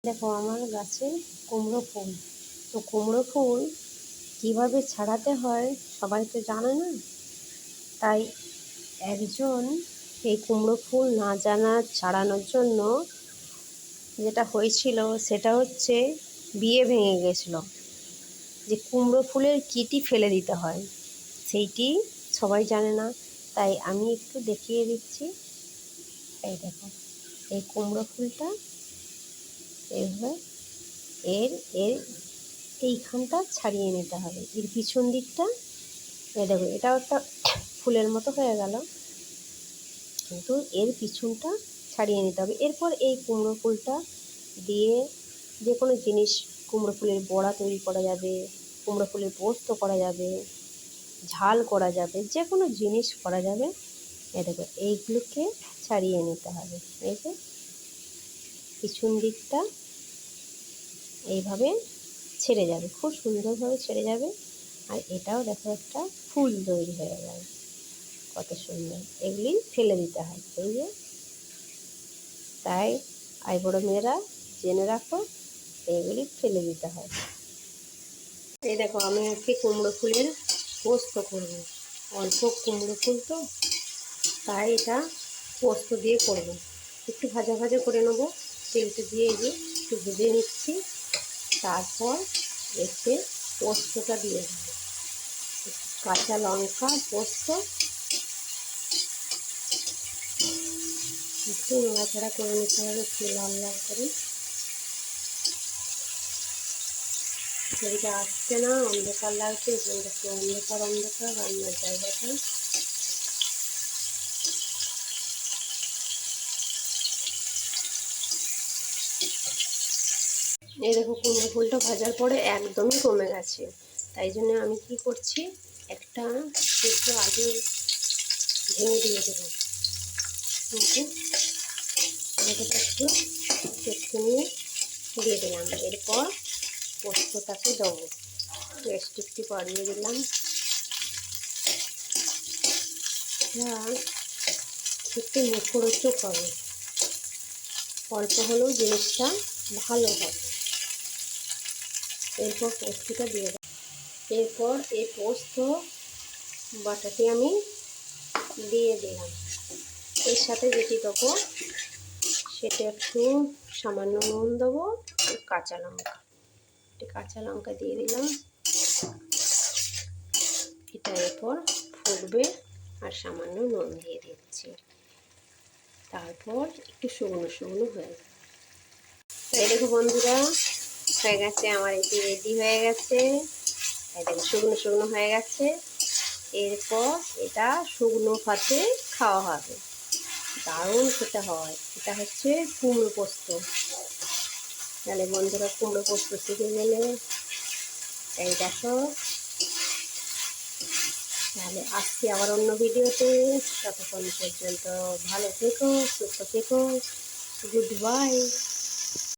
দেখো আমার গাছে কুমড়ো ফুল। তো কুমড়ো ফুল কিভাবে ছাড়াতে হয় সবাই তো জানে না। তাই একজন এই কুমড়ো ফুল না জানা ছাড়ানোর জন্য যেটা হয়েছিল সেটা হচ্ছে বিয়ে ভেঙে গেছিল, যে কুমড়ো ফুলের কিটি ফেলে দিতে হয় সেইটি সবাই জানে না। তাই আমি একটু দেখিয়ে দিচ্ছি। এই দেখো, এই কুমড়ো ফুলটা এইভাবে এর এর এইখানটা ছাড়িয়ে নিতে হবে, এর পিছন দিকটা। এই দেখো, এটাও একটা ফুলের মতো হয়ে গেল, কিন্তু এর পিছনটা ছাড়িয়ে নিতে হবে। এরপর এই কুমড়ো ফুলটা দিয়ে যে কোনো জিনিস, কুমড়ো ফুলের বড়া তৈরি করা যাবে, কুমড়ো ফুলের পোস্ত করা যাবে, ঝাল করা যাবে, যে কোনো জিনিস করা যাবে। এই দেখো, এইগুলোকে ছাড়িয়ে নিতে হবে। এই যে পিছন দিকটা এইভাবে ছেড়ে যাবে, খুব সুন্দরভাবে ছেড়ে যাবে। আর এটাও দেখো একটা ফুল তৈরি হয়ে গেল, কত সুন্দর। এগুলি ফেলে দিতে হয়, এই যে। তাই বড় মেয়েরা জেনে রাখো, এগুলি ফেলে দিতে হয়। এই দেখো, আমি আজকে কুমড়ো ফুলের পোস্ত করব। অল্প কুমড়ো ফুল তো, তাই এটা পোস্ত দিয়ে করব। একটু ভাজা ভাজা করে নেবো, তেলটা দিয়ে এই যে একটু ভেজে নিচ্ছি। তারপর এতে পোস্তটা দিয়ে দেবো, কাঁচা লঙ্কা, পোস্ত, একটু নাড়াচাড়া করে নিতে হবে, একটু লাল লাল করে। এদিকে আসছে না, অন্ধকার লাগছে, একটু অন্ধকার অন্ধকার রান্নার জায়গাটা। এই দেখো, কুমড়ো ফুলটা ভাজার পরে একদমই কমে গেছে। তাই জন্য আমি কি করছি, একটা সিদ্ধ আলু ভেঙে দিয়ে দেবো। আলুটা একটু কেটে নিয়ে দিয়ে দিলাম। এরপর পোস্তটাকে দেবো, টেস্ট একটু বাড়িয়ে দিলাম। খেতে মুখরোচক হবে, অল্প হলেও জিনিসটা ভালো হবে। এরপর পোস্তটা দিয়ে দেবো। এরপর এই পোস্ত বাটাটি আমি দিয়ে দিলাম। এর সাথে যেটি দেবো সেটা একটু সামান্য নুন দেবো আর কাঁচা লঙ্কা। কাঁচা লঙ্কা দিয়ে দিলাম। এটা এরপর ফুটবে আর সামান্য নুন দিয়ে দিচ্ছি। তারপর একটু শুকনো শুকনো হয়ে যাবে। এই দেখো বন্ধুরা, হয়ে গেছে আমার, এটি রেডি হয়ে গেছে। এই দেখো, শুকনো শুকনো হয়ে গেছে। এরপর এটা শুকনো ভাতে খাওয়া হবে, দারুণ খেতে হয়। এটা হচ্ছে কুমড়ো পোস্ত। তাহলে বন্ধুরা, কুমড়ো পোস্ত শিখে গেলে এই দেখো। তাহলে আসছি আবার অন্য ভিডিওতে। ততক্ষণ পর্যন্ত ভালো থেকো, সুস্থ থেকো। Good bye.